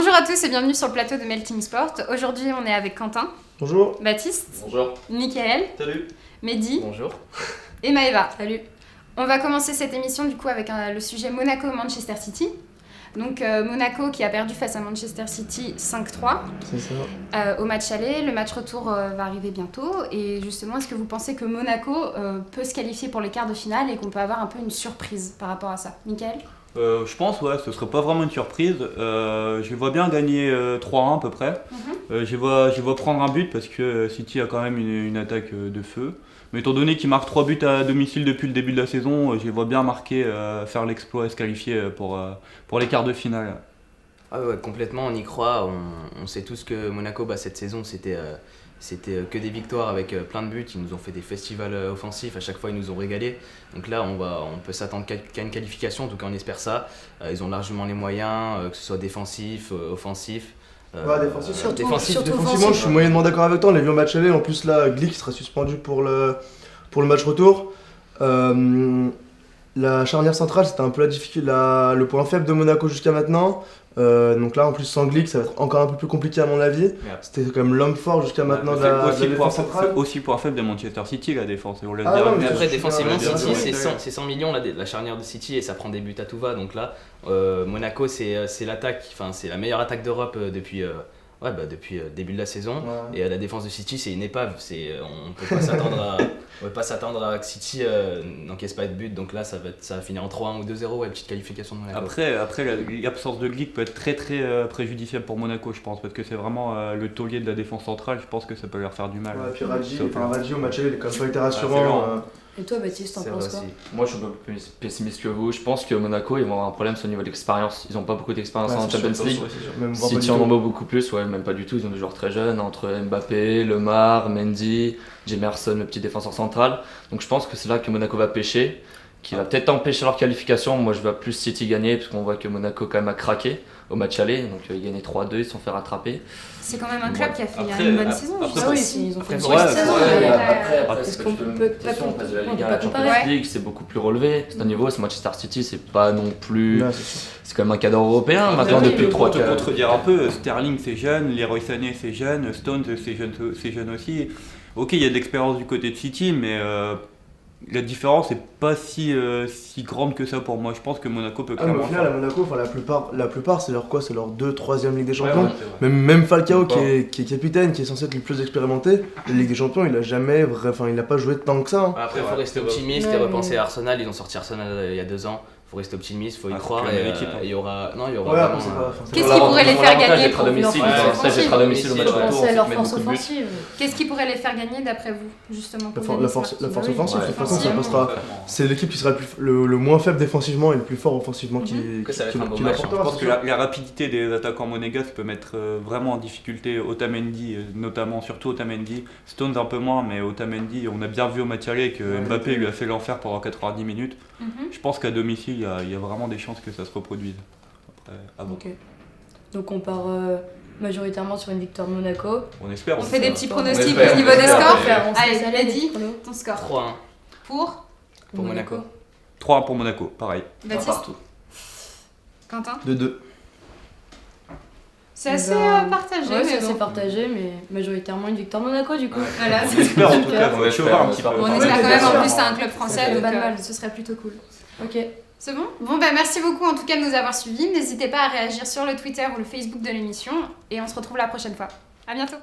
Bonjour à tous et bienvenue sur le plateau de Melting Sport. Aujourd'hui, on est avec Quentin. Bonjour. Baptiste. Bonjour. Mickaël. Salut. Mehdi. Bonjour. Et Maëva. Salut. On va commencer cette émission du coup avec le sujet Monaco-Manchester City. Donc Monaco qui a perdu face à Manchester City 5-3. C'est ça. Au match aller. Le match retour va arriver bientôt. Et justement, est-ce que vous pensez que Monaco peut se qualifier pour les quarts de finale et qu'on peut avoir un peu une surprise par rapport à ça? Mickaël? Je pense, ouais, ce serait pas vraiment une surprise. Je les vois bien gagner 3-1 à peu près. Je les vois prendre un but parce que City a quand même une attaque de feu. Mais étant donné qu'ils marquent 3 buts à domicile depuis le début de la saison, je les vois bien marquer, faire l'exploit et se qualifier pour les quarts de finale. Ah ouais, complètement, on y croit. On sait tous que Monaco, cette saison, c'était que des victoires avec plein de buts. Ils nous ont fait des festivals offensifs, à chaque fois ils nous ont régalé. Donc là on peut s'attendre qu'à une qualification, en tout cas on espère ça. Ils ont largement les moyens, que ce soit défensif, offensif. Défensivement, je suis moyennement d'accord avec toi. On l'a vu au match aller. En plus, là, Glick sera suspendu pour le match retour. La charnière centrale, c'était un peu le point faible de Monaco jusqu'à maintenant. Donc là, en plus, sans Glick, ça va être encore un peu plus compliqué à mon avis. Yeah. C'était quand même l'homme fort jusqu'à maintenant de la défense centrale. C'est aussi point faible de Manchester City, la défense. On mais après, défensivement, City, c'est 100 millions la charnière de City et ça prend des buts à tout va. Donc là, Monaco, c'est l'attaque, c'est la meilleure attaque d'Europe depuis le début de la saison. Ouais. Et la défense de City, c'est une épave. On peut pas s'attendre à que City n'encaisse pas de but. Donc là, ça va finir en 3-1 ou 2-0, petite qualification de Monaco. Après l'absence de Glick peut être très préjudiciable pour Monaco, je pense, parce que c'est vraiment le taulier de la défense centrale. Je pense que ça peut leur faire du mal. Ouais, puis Radji au match, il a quand même pas été rassurant. Et toi, Baptiste, t'en penses quoi? Moi, je suis un peu plus pessimiste que vous. Je pense que Monaco, ils vont avoir un problème sur le niveau d'expérience. Ils n'ont pas beaucoup d'expérience en Champions League. City en ont beaucoup plus, même pas du tout. Ils ont des joueurs très jeunes, entre Mbappé, Lemar, Mendy, Jemerson, le petit défenseur central. Donc je pense que c'est là que Monaco va pêcher, qui va peut-être empêcher leur qualification. Moi, je vois plus City gagner, parce qu'on voit que Monaco quand même a craqué au match aller. Donc ils gagnaient 3-2, ils se sont fait rattraper. C'est quand même un club qui a fait une bonne saison. Ils ont fait une bonne saison. Après, Est-ce qu'on peut pas Champions League, c'est beaucoup plus relevé. C'est un niveau, c'est Manchester City, c'est pas non plus. C'est quand même un cadre européen maintenant depuis 3 ans. Pour contredire un peu, Sterling c'est jeune, Leroy Sané c'est jeune, Stones c'est jeune aussi. Ok, il y a de l'expérience du côté de City, mais la différence n'est pas si grande que ça pour moi. Je pense que Monaco peut clairement. Au final, à Monaco, la plupart c'est leur quoi? C'est leur 3e Ligue des Champions. Même Falcao qui est capitaine, qui est censé être le plus expérimenté, la Ligue des Champions, il n'a pas joué tant que ça. Après, il faut rester optimiste et repenser à Arsenal. Ils ont sorti Arsenal il y a 2 ans. Faut rester optimiste, faut y croire et il y aura. Qu'est-ce qui pourrait les faire gagner pour C'est leur force offensive. Qu'est-ce qui pourrait les faire gagner d'après vous, justement? La force offensive, de toute façon, ça passera. C'est l'équipe qui sera le moins faible défensivement et le plus fort offensivement qui l'apportera. Je pense que la rapidité des attaquants monégasques peut mettre vraiment en difficulté Otamendi, notamment, surtout Otamendi. Stones un peu moins, mais Otamendi, on a bien vu au match aller que Mbappé lui a fait l'enfer pendant 90 minutes. Je pense qu'à domicile, il y a vraiment des chances que ça se reproduise. Après, ok. Donc on part majoritairement sur une victoire de Monaco. On espère. On fait des petits pronostics au niveau des scores. Allez, Mehdi, ton score. 3-1. Pour Monaco. 3-1 pour Monaco, pareil. Baptiste. Quentin. 2-2. C'est assez partagé. Ouais, c'est assez partagé, mais majoritairement une victoire de Monaco du coup. Voilà, on espère en tout cas, on va chauffer un petit peu. On espère quand même, en plus c'est un club français, donc ce serait plutôt cool. Ok. C'est bon? Bon, merci beaucoup en tout cas de nous avoir suivis. N'hésitez pas à réagir sur le Twitter ou le Facebook de l'émission et on se retrouve la prochaine fois. À bientôt!